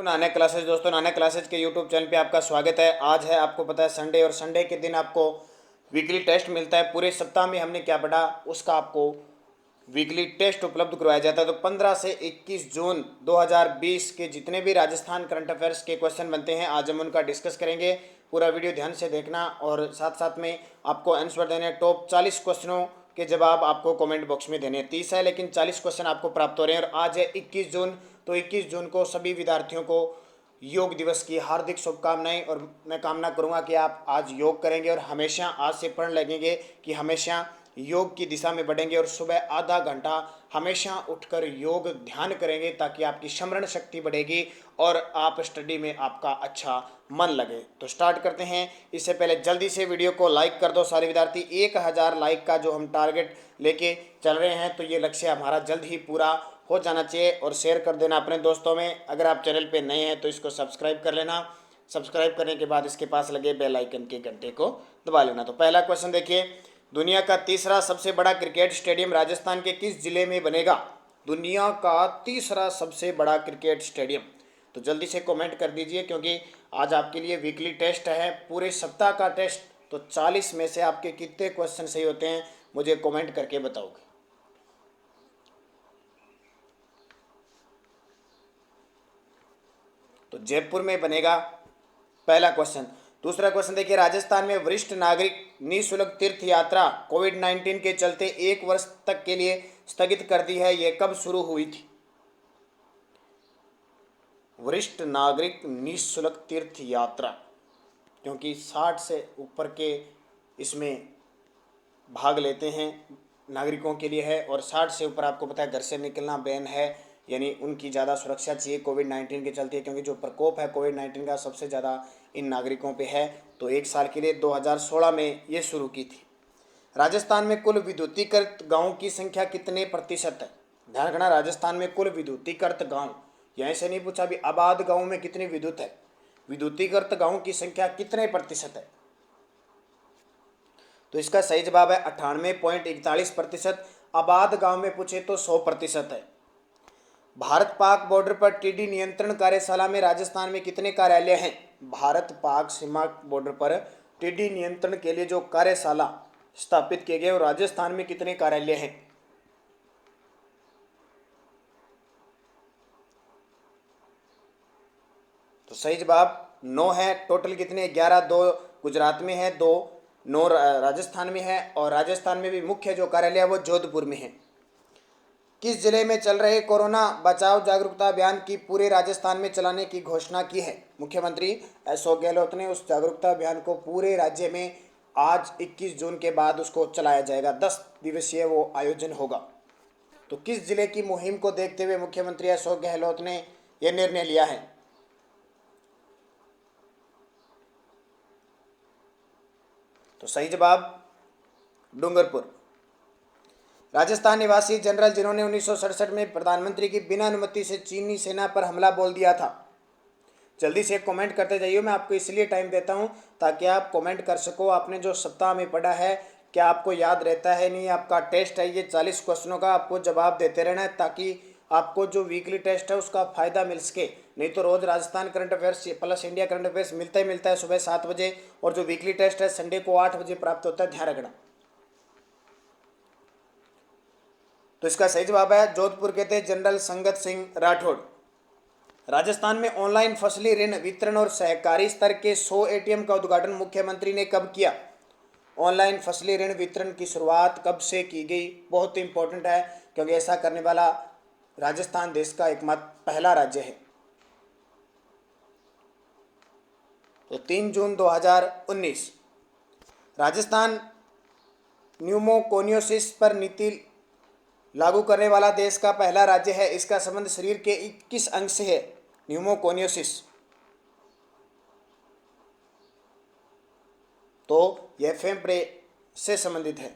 Nanak classes. दोस्तों, Nanak classes के YouTube channel पे आपका स्वागत है। आज है, आपको पता है, संडे, और संडे के दिन आपको वीकली टेस्ट मिलता है। पूरे सप्ताह में हमने क्या पढ़ा उसका आपको वीकली टेस्ट उपलब्ध करवाया जाता है। तो 15 से 21 जून 2020 के जितने भी राजस्थान करंट अफेयर्स के क्वेश्चन बनते हैं, आज हम उनका डिस्कस करेंगे। पूरा वीडियो ध्यान से देखना और साथ साथ में आपको आंसर देने। टॉप 40 क्वेश्चनों के जवाब आपको कमेंट बॉक्स में देने हैं। 30 है लेकिन 40 क्वेश्चन आपको प्राप्त हो रहे हैं। और आज है 21 जून, तो 21 जून को सभी विद्यार्थियों को योग दिवस की हार्दिक शुभकामनाएं। और मैं कामना करूंगा कि आप आज योग करेंगे और हमेशा आज से पढ़ने लगेंगे कि हमेशा योग की दिशा में बढ़ेंगे। और सुबह आधा घंटा हमेशा उठकर योग ध्यान करेंगे ताकि आपकी स्मरण शक्ति बढ़ेगी और आप स्टडी में आपका अच्छा मन लगे। तो स्टार्ट करते हैं। इससे पहले जल्दी से वीडियो को लाइक कर दो सारे विद्यार्थी। 1000 लाइक का जो हम टारगेट लेके चल रहे हैं, तो ये लक्ष्य हमारा जल्द ही पूरा हो जाना चाहिए। और शेयर कर देना अपने दोस्तों में। अगर आप चैनल पे नए हैं तो इसको सब्सक्राइब कर लेना। सब्सक्राइब करने के बाद इसके पास लगे बेल आइकन के घंटे को दबा लेना। तो पहला क्वेश्चन देखिए, दुनिया का तीसरा सबसे बड़ा क्रिकेट स्टेडियम राजस्थान के किस जिले में बनेगा? दुनिया का तीसरा सबसे बड़ा क्रिकेट स्टेडियम। तो जल्दी से कमेंट कर दीजिए, क्योंकि आज आपके लिए वीकली टेस्ट है, पूरे सप्ताह का टेस्ट। तो 40 में से आपके कितने क्वेश्चन सही होते हैं मुझे कमेंट करके बताओगे। तो जयपुर में बनेगा पहला क्वेश्चन। दूसरा क्वेश्चन देखिए, राजस्थान में वरिष्ठ नागरिक निःशुल्क तीर्थ यात्रा कोविड-19 के चलते 1 वर्ष तक के लिए स्थगित कर दी है। यह कब शुरू हुई थी? वरिष्ठ नागरिक निःशुल्क तीर्थ यात्रा, क्योंकि 60 से ऊपर के इसमें भाग लेते हैं नागरिकों के लिए है। और 60 से ऊपर आपको पता है घर से निकलना बैन है, यानी उनकी ज़्यादा सुरक्षा चाहिए कोविड-19 के चलते, क्योंकि जो प्रकोप है कोविड-19 का सबसे ज़्यादा इन नागरिकों पे है। तो 1 साल के लिए 2016 में ये शुरू की थी। राजस्थान में कुल विद्युतीकृत गाँव की संख्या कितने प्रतिशत है? ध्यान रखना, राजस्थान में कुल विद्युतीकृत गाँव, यहीं से नहीं पूछा भी आबाद गाँव में कितनी विद्युत है। विद्युतीकृत गाँव की संख्या कितने प्रतिशत है? तो इसका सही जवाब है 98.41%। आबाद गांव में पूछे तो 100% है। भारत पाक बॉर्डर पर टीडी नियंत्रण कार्यशाला में राजस्थान में कितने कार्यालय हैं? भारत पाक सीमा बॉर्डर पर टीडी नियंत्रण के लिए जो कार्यशाला स्थापित किए गए, और राजस्थान में कितने कार्यालय हैं? तो सही जवाब 9 है। टोटल कितने? 11। 2 गुजरात में है, 9 राजस्थान में है। और राजस्थान में भी मुख्य जो कार्यालय है वो जोधपुर में है। किस जिले में चल रहे कोरोना बचाव जागरूकता अभियान की पूरे राजस्थान में चलाने की घोषणा की है? मुख्यमंत्री अशोक गहलोत ने उस जागरूकता अभियान को पूरे राज्य में आज 21 जून के बाद उसको चलाया जाएगा। 10 दिवसीय वो आयोजन होगा। तो किस जिले की मुहिम को देखते हुए मुख्यमंत्री अशोक गहलोत ने यह निर्णय लिया है? तो सही जवाब डूंगरपुर। राजस्थान निवासी जनरल जिन्होंने 1967 में प्रधानमंत्री की बिना अनुमति से चीनी सेना पर हमला बोल दिया था। जल्दी से कमेंट करते जाइए। मैं आपको इसलिए टाइम देता हूं ताकि आप कमेंट कर सको। आपने जो सप्ताह में पढ़ा है क्या आपको याद रहता है? नहीं, आपका टेस्ट है ये 40 क्वेश्चनों का, आपको जवाब देते रहना है ताकि आपको जो वीकली टेस्ट है उसका फायदा मिल सके। नहीं तो रोज Rajasthan current affairs plus India current affairs मिलता ही मिलता है सुबह 7 बजे, और जो वीकली टेस्ट है संडे को 8 बजे प्राप्त होता है। ध्यान रखना। तो इसका सही जवाब है जोधपुर के थे जनरल संगत सिंह राठौड़। राजस्थान में ऑनलाइन फसली ऋण वितरण और सहकारी स्तर के 100 एटीएम का उद्घाटन मुख्यमंत्री ने कब किया? ऑनलाइन फसली ऋण वितरण की शुरुआत कब से की गई? बहुत इंपॉर्टेंट है, क्योंकि ऐसा करने वाला राजस्थान देश का एकमात्र पहला राज्य है। तो 3 जून 2019। राजस्थान न्यूमोकोनियोसिस पर नीति लागू करने वाला देश का पहला राज्य है। इसका संबंध शरीर के किस अंग से है? न्यूमोकोनियोसिस। तो यह फेफड़े से संबंधित है।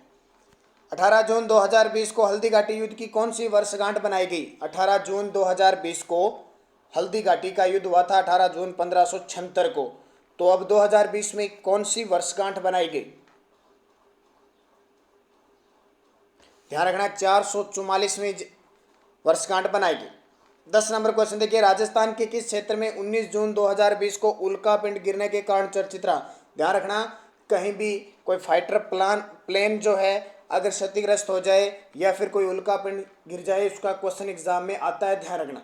18 जून 2020 को हल्दीघाटी युद्ध की कौन सी वर्षगांठ बनाई गई? 18 जून 2020 को हल्दीघाटी का युद्ध हुआ था, 18 जून 1576 को। तो अब 2020 में कौन सी वर्षगांठ बनाई गई? ध्यान रखना, 444वीं वर्षगांठ बनाई गई। 10 नंबर क्वेश्चन देखिए, राजस्थान के किस क्षेत्र में 19 जून 2020 को उल्कापिंड गिरने के कारण चर्चित रहा। ध्यान रखना, कहीं भी कोई फाइटर प्लेन जो है अगर क्षतिग्रस्त हो जाए या फिर कोई उल्कापिंड गिर जाए, उसका क्वेश्चन एग्जाम में आता है, ध्यान रखना।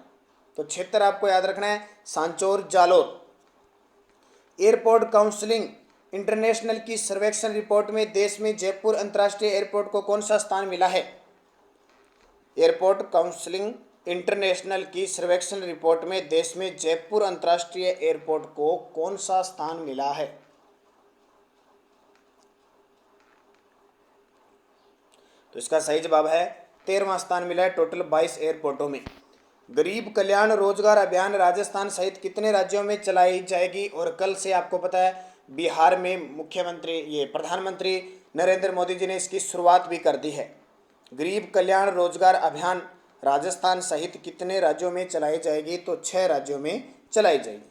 तो क्षेत्र आपको याद रखना है Sanchore Jalore. Airport counselling international की सर्वेक्षण रिपोर्ट में देश में जयपुर अंतर्राष्ट्रीय एयरपोर्ट को कौन सा स्थान मिला है। एयरपोर्ट काउंसिलिंग इंटरनेशनल की सर्वेक्षण रिपोर्ट में देश में जयपुर अंतर्राष्ट्रीय एयरपोर्ट को कौन सा स्थान मिला है। तो इसका सही जवाब है 13वां स्थान मिला है टोटल 22 एयरपोर्टों में। गरीब कल्याण रोजगार अभियान राजस्थान सहित कितने राज्यों में चलाई जाएगी, और कल से आपको पता है बिहार में प्रधानमंत्री नरेंद्र मोदी जी ने इसकी शुरुआत भी कर दी है। गरीब कल्याण रोजगार अभियान राजस्थान सहित कितने राज्यों में चलाई जाएगी, तो 6 राज्यों में चलाई जाएगी।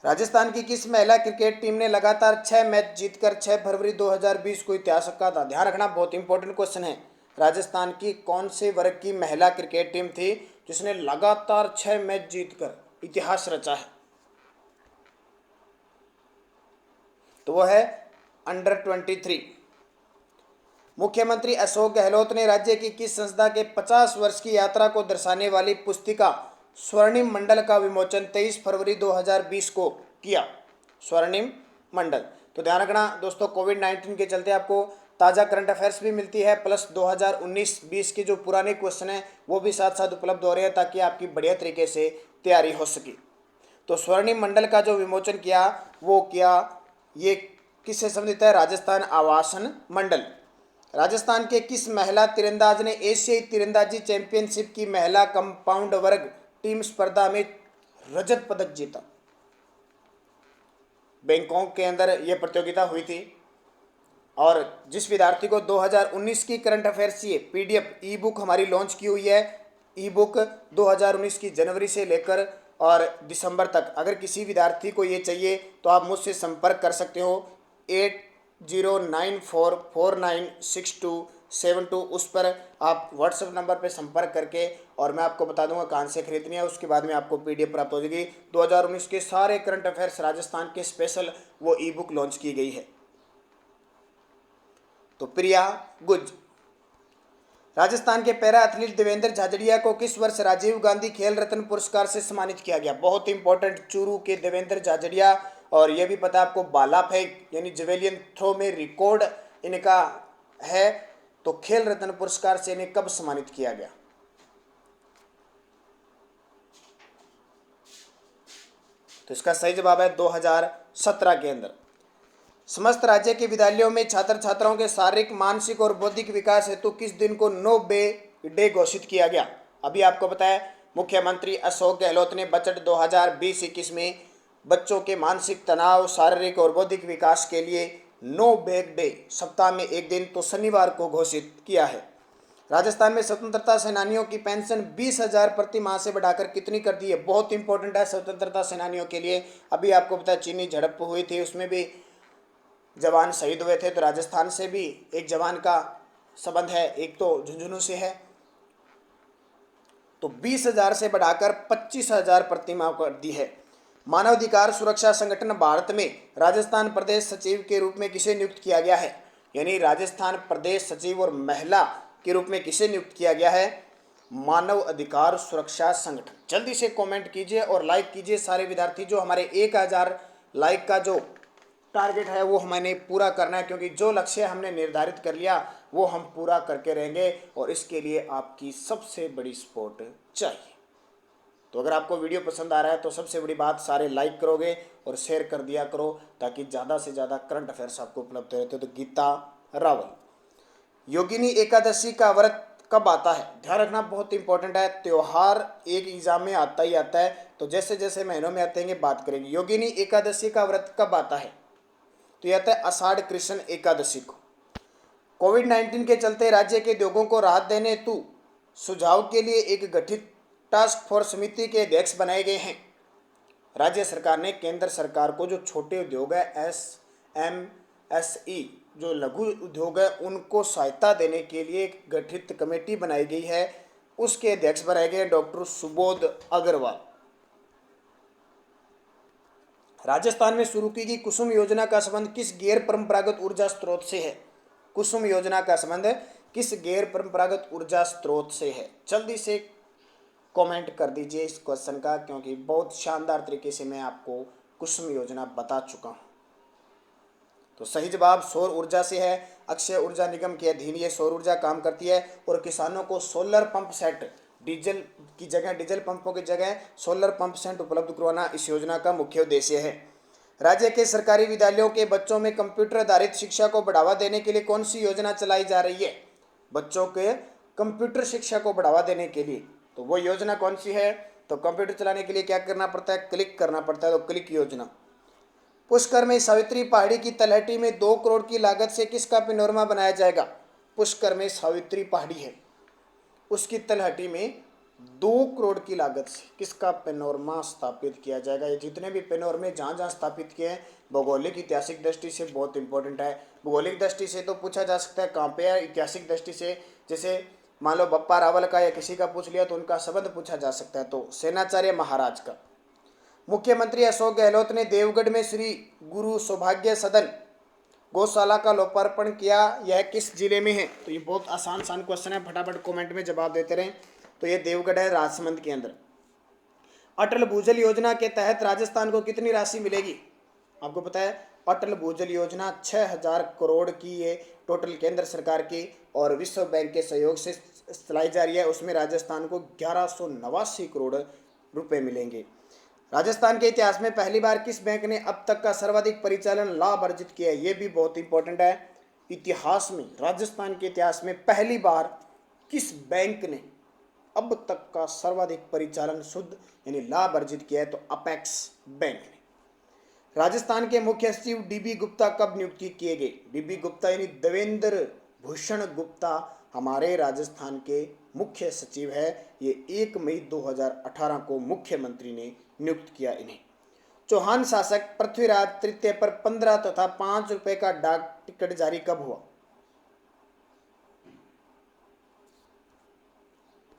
राजस्थान की किस महिला क्रिकेट टीम ने लगातार 6 मैच जीतकर 6 फरवरी 2020 को इतिहास रखा था। ध्यान रखना, बहुत इंपॉर्टेंट क्वेश्चन है। राजस्थान की कौन से वर्ग की महिला क्रिकेट टीम थी जिसने लगातार 6 मैच जीतकर इतिहास रचा है। तो वो है अंडर 23। मुख्यमंत्री अशोक गहलोत ने राज्य की किस संस्था के 50 वर्ष की यात्रा को दर्शाने वाली पुस्तिका स्वर्णिम मंडल का विमोचन 23 फरवरी 2020 को किया। स्वर्णिम मंडल। तो ध्यान रखना दोस्तों, कोविड-19 के चलते आपको ताज़ा करंट अफेयर्स भी मिलती है, प्लस 2019-20 के जो पुराने क्वेश्चन हैं वो भी साथ साथ उपलब्ध हो रहे हैं, ताकि आपकी बढ़िया तरीके से तैयारी हो सके। तो स्वर्णिम मंडल का जो विमोचन किया वो किया, ये किससे संबंधित है, राजस्थान आवासन मंडल। राजस्थान के किस महिला तीरंदाज ने एशियाई तीरंदाजी चैंपियनशिप की महिला कंपाउंड वर्ग टीम स्पर्धा में रजत पदक जीता। बैंकॉक के अंदर यह प्रतियोगिता हुई थी, और जिस विद्यार्थी को 2019 की करंट अफेयर्स चाहिए, पीडीएफ ई बुक हमारी लॉन्च की हुई है। ई बुक 2019 की जनवरी से लेकर और दिसंबर तक, अगर किसी विद्यार्थी को ये चाहिए तो आप मुझसे संपर्क कर सकते हो 8094496272। उस पर आप व्हाट्सएप नंबर पर संपर्क करके, और मैं आपको बता दूंगा कहाँ से खरीदनी है। उसके बाद में आपको पीडीएफ प्राप्त हो जाएगी। 2019 के सारे करंट अफेयर्स राजस्थान के स्पेशल वो ई बुक लॉन्च की गई है। तो प्रिया गुज। राजस्थान के पैरा एथलीट देवेंद्र झाझड़िया को किस वर्ष राजीव गांधी खेल रत्न पुरस्कार से सम्मानित किया गया। बहुत इंपॉर्टेंट, चूरू के देवेंद्र झाझड़िया। और यह भी पता आपको भाला फेंक यानी जेवेलियन थ्रो में रिकॉर्ड इनका है। तो खेल रत्न पुरस्कार से इन्हें कब सम्मानित किया गया। तो इसका सही जवाब है 2017 के अंदर। समस्त राज्य के विद्यालयों में छात्र छात्राओं के शारीरिक, मानसिक और बौद्धिक विकास हेतु किस दिन को नो बे डे घोषित किया गया। अभी आपको पता है मुख्यमंत्री अशोक गहलोत ने बजट 2020-21 में बच्चों के मानसिक तनाव, शारीरिक और बौद्धिक विकास के लिए नो बैग डे सप्ताह में एक दिन तो शनिवार को घोषित किया है। राजस्थान में स्वतंत्रता सेनानियों की पेंशन 20,000 प्रति माह से बढ़ाकर कितनी कर दी है। बहुत इंपॉर्टेंट है स्वतंत्रता सेनानियों के लिए। अभी आपको पता है चीनी झड़प हुई थी, उसमें भी जवान शहीद हुए थे। तो राजस्थान से भी एक जवान का संबंध है, एक तो झुंझुनू से है। तो 20,000 से बढ़ाकर 25,000 प्रति माह कर दी है। मानवाधिकार सुरक्षा संगठन भारत में राजस्थान प्रदेश सचिव के रूप में किसे नियुक्त किया गया है। यानी राजस्थान प्रदेश सचिव और महिला के रूप में किसे नियुक्त किया गया है, मानव अधिकार सुरक्षा संगठन। जल्दी से कमेंट कीजिए और लाइक कीजिए सारे विद्यार्थी। जो हमारे 1000 लाइक का जो टारगेट है वो हमें पूरा करना है, क्योंकि जो लक्ष्य हमने निर्धारित कर लिया वो हम पूरा करके रहेंगे, और इसके लिए आपकी सबसे बड़ी सपोर्ट चाहिए। तो अगर आपको वीडियो पसंद आ रहा है तो सबसे बड़ी बात, सारे लाइक करोगे और शेयर कर दिया करो, ताकि ज़्यादा से ज़्यादा करंट अफेयर्स आपको उपलब्ध रहते हो। तो गीता रावल, योगिनी एकादशी का व्रत कब आता है। ध्यान रखना, बहुत इंपॉर्टेंट है। त्यौहार एक एग्जाम में आता ही आता है, तो जैसे जैसे महीनों में आते हैं बात करेंगे। योगिनी एकादशी का व्रत कब आता है, तो यह आता है आषाढ़ कृष्ण एकादशी को। कोविड-19 के चलते राज्य के उद्योगों को राहत देने हेतु सुझाव के लिए एक गठित टास्क फोर्स समिति के अध्यक्ष बनाए गए हैं। राज्य सरकार ने केंद्र सरकार को जो छोटे उद्योग है SMSE जो लघु उद्योग है उनको सहायता देने के लिए एक गठित कमेटी बनाई गई है, उसके अध्यक्ष बनाए गए डॉक्टर सुबोध अग्रवाल। राजस्थान में शुरू की गई कुसुम योजना का संबंध किस गैर परंपरागत ऊर्जा स्रोत से है? कुसुम योजना का संबंध किस गैर परंपरागत ऊर्जा स्रोत से है? जल्दी से कमेंट कर दीजिए इस क्वेश्चन का, क्योंकि बहुत शानदार तरीके से मैं आपको कुसुम योजना बता चुका हूं। तो सही जवाब सौर ऊर्जा से है। अक्षय ऊर्जा निगम के अधीन ये सौर ऊर्जा काम करती है और किसानों को सोलर पंप सेट, डीजल की जगह, डीजल पंपों की जगह सोलर पंप सेट उपलब्ध करवाना इस योजना का मुख्य उद्देश्य है। राज्य के सरकारी विद्यालयों के बच्चों में कंप्यूटर आधारित शिक्षा को बढ़ावा देने के लिए कौन सी योजना चलाई जा रही है? बच्चों के कंप्यूटर शिक्षा को बढ़ावा देने के लिए तो वो योजना कौन सी है? तो कंप्यूटर चलाने के लिए क्या करना पड़ता है? क्लिक करना पड़ता है, तो क्लिक योजना। पुष्कर में सावित्री पहाड़ी की तलहटी में 2 करोड़ की लागत से किसका पेनोरमा बनाया जाएगा? पुष्कर में सावित्री पहाड़ी है, उसकी तलहटी में 2 करोड़ की लागत से किसका पेनोरमा स्थापित किया जाएगा? ये जितने भी पेनोरमे जहाँ जहाँ स्थापित किए हैं भौगोलिक ऐतिहासिक दृष्टि से बहुत इंपॉर्टेंट है। भौगोलिक दृष्टि से तो पूछा जा सकता है कहाँ पे है, ऐतिहासिक दृष्टि से जैसे मान लो बप्पा रावल का या किसी का पूछ लिया तो उनका संबंध पूछा जा सकता है, तो सेनाचार्य महाराज का। मुख्यमंत्री अशोक गहलोत ने देवगढ़ में श्री गुरु सौभाग्य सदन गौशाला का लोकार्पण किया, यह किस जिले में है? तो ये बहुत आसान क्वेश्चन है, फटाफट कमेंट में जवाब देते रहें। तो ये देवगढ़ है, राजसमंद के अंदर। अटल भूजल योजना के तहत राजस्थान को कितनी राशि मिलेगी? आपको पता है अटल भूजल योजना 6000 करोड़ की ये टोटल केंद्र सरकार की और विश्व बैंक के सहयोग से चलाई जा रही है। उसमें राजस्थान को 1189 करोड़ रुपए मिलेंगे। राजस्थान के इतिहास में पहली बार किस बैंक ने अब तक का सर्वाधिक परिचालन लाभ अर्जित किया है? ये भी बहुत इंपॉर्टेंट है। इतिहास में, राजस्थान के इतिहास में पहली बार किस बैंक ने अब तक का सर्वाधिक परिचालन शुद्ध यानी लाभ अर्जित किया है? तो अपेक्स बैंक ने। राजस्थान के मुख्य सचिव डीबी गुप्ता कब नियुक्त किए गए? डीबी गुप्ता यानी देवेंद्र भूषण गुप्ता हमारे राजस्थान के मुख्य सचिव है। ये 1 मई 2018 को मुख्यमंत्री ने नियुक्त किया इन्हें। चौहान शासक पृथ्वीराज तृतीय पर 15 तथा 5 रुपए का डाक टिकट जारी कब हुआ?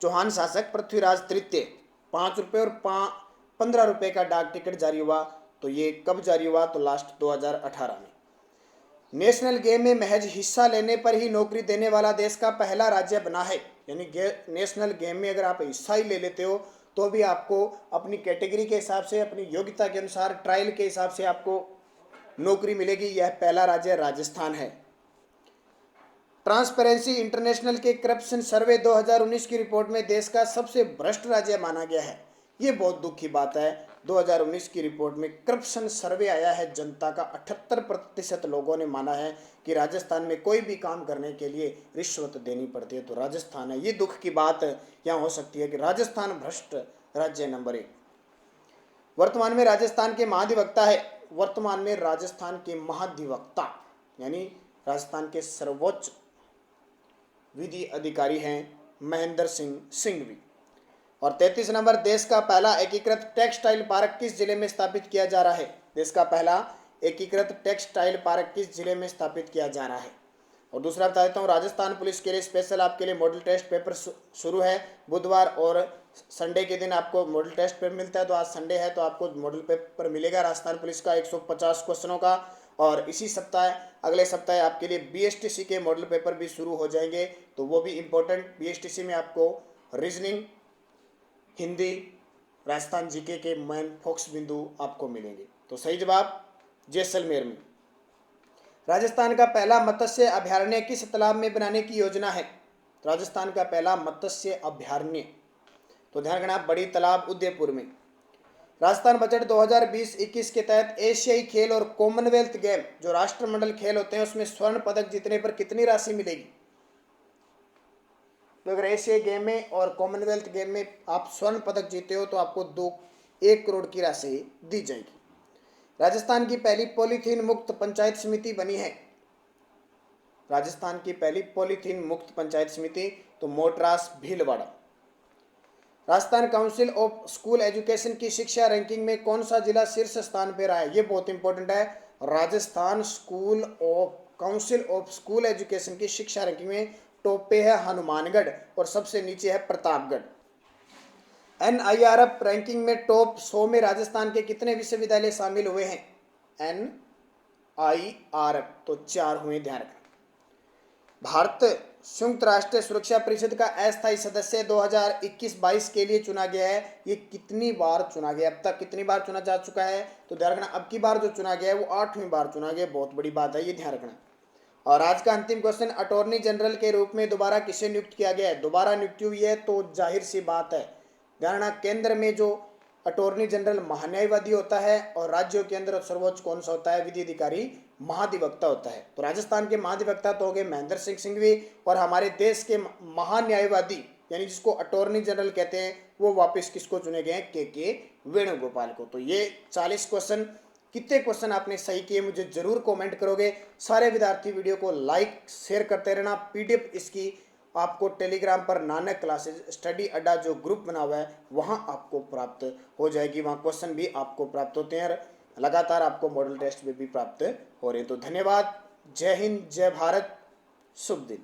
चौहान शासक पृथ्वीराज तृतीय 5 रुपए और 15 रुपए का डाक टिकट जारी हुआ, तो ये कब जारी हुआ? तो लास्ट 2018 में। नेशनल गेम में महज हिस्सा लेने पर ही नौकरी देने वाला देश का पहला राज्य बना है। यानी नेशनल गेम में अगर आप हिस्सा ही ले लेते हो तो भी आपको अपनी कैटेगरी के हिसाब से, अपनी योग्यता के अनुसार, ट्रायल के हिसाब से आपको नौकरी मिलेगी। यह पहला राज्य राजस्थान है। ट्रांसपेरेंसी इंटरनेशनल के करप्शन सर्वे 2019 की रिपोर्ट में देश का सबसे भ्रष्ट राज्य माना गया है। ये बहुत दुख की बात है। 2019 की रिपोर्ट में करप्शन सर्वे आया है, जनता का 78% लोगों ने माना है कि राजस्थान में कोई भी काम करने के लिए रिश्वत देनी पड़ती है, तो राजस्थान है। ये दुख की बात यहाँ हो सकती है कि राजस्थान भ्रष्ट राज्य नंबर 1। वर्तमान में राजस्थान के महाधिवक्ता है, वर्तमान में राजस्थान के महाधिवक्ता यानी राजस्थान के सर्वोच्च विधि अधिकारी हैं महेंद्र सिंह सिंघवी। और 33 नंबर, देश का पहला एकीकृत टेक्सटाइल पार्क किस जिले में स्थापित किया जा रहा है? देश का पहला एकीकृत टेक्सटाइल पार्क किस जिले में स्थापित किया जा रहा है? और दूसरा बता देता हूँ, राजस्थान पुलिस के लिए स्पेशल आपके लिए मॉडल टेस्ट पेपर शुरू है। बुधवार और संडे के दिन आपको मॉडल टेस्ट पेपर मिलता है, तो आज संडे है तो आपको मॉडल पेपर मिलेगा राजस्थान पुलिस का 150 क्वेश्चनों का। और इसी सप्ताह, अगले सप्ताह आपके लिए बीएसटीसी के मॉडल पेपर भी शुरू हो जाएंगे, तो वो भी इम्पोर्टेंट। बीएसटीसी में आपको रीजनिंग, हिंदी, राजस्थान जीके के मेन फोकस बिंदु आपको मिलेंगे। तो सही जवाब जैसलमेर में। राजस्थान का पहला मत्स्य अभयारण्य किस तालाब में बनाने की योजना है? राजस्थान का पहला मत्स्य अभयारण्य, तो ध्यान रखना, बड़ी तालाब उदयपुर में। राजस्थान बजट 2020-21 के तहत एशियाई खेल और कॉमनवेल्थ गेम जो राष्ट्रमंडल खेल होते हैं उसमें स्वर्ण पदक जीतने पर कितनी राशि मिलेगी? तो अगर एशियाई गेम में और कॉमनवेल्थ गेम में आप स्वर्ण पदक जीते हो तो आपको 1 करोड़ की राशि दी जाएगी। राजस्थान की पहली पॉलीथीन मुक्त पंचायत समिति बनी है। राजस्थान की पहली पॉलीथीन मुक्त पंचायत समिति तो Motras Bhilwara. Rajasthan council of school education की शिक्षा रैंकिंग में कौन सा जिला शीर्ष स्थान पर रहा है? ये बहुत इंपॉर्टेंट है। Rajasthan council of school education की शिक्षा रैंकिंग में टॉप पे है हनुमानगढ़ और सबसे नीचे है प्रतापगढ़। NIRF रैंकिंग में टॉप 100 में राजस्थान के कितने विश्वविद्यालय शामिल हुए हैं? NIRF तो 4 हुए, ध्यान रखना। भारत संयुक्त राष्ट्र सुरक्षा परिषद का अस्थायी सदस्य 2021-22 के लिए चुना गया है। ये कितनी बार चुना गया, अब तक कितनी बार चुना जा चुका है? तो ध्यान रखना, अब की बार जो चुना गया है वो 8वीं बार चुना गया। बहुत बड़ी बात है, ये ध्यान रखना। और आज का अंतिम क्वेश्चन, अटॉर्नी जनरल के रूप में दोबारा किसे नियुक्त किया गया है? दोबारा नियुक्ति हुई है तो जाहिर सी बात है, ध्यान रखना, केंद्र में जो अटॉर्नी जनरल महान्यायवादी होता है और राज्यों के अंदर सर्वोच्च कौन सा होता है? विधि अधिकारी महाधिवक्ता होता है। तो राजस्थान के महाधिवक्ता तो हो गए महेंद्र सिंह सिंघवी, और हमारे देश के महान्यायवादी यानी जिसको अटॉर्नी जनरल कहते हैं वो वापस किसको चुने गए हैं? के वेणुगोपाल को। तो ये 40 क्वेश्चन, कितने क्वेश्चन आपने सही किए मुझे जरूर कमेंट करोगे। सारे विद्यार्थी वीडियो को लाइक शेयर करते रहना। PDF इसकी आपको टेलीग्राम पर नानक क्लासेज स्टडी अड्डा जो ग्रुप बना हुआ है वहां आपको प्राप्त हो जाएगी। वहां क्वेश्चन भी आपको प्राप्त होते हैं, लगातार आपको मॉडल टेस्ट में भी प्राप्त हो रहे हैं। तो धन्यवाद, जय हिंद, जय भारत, शुभ दिन।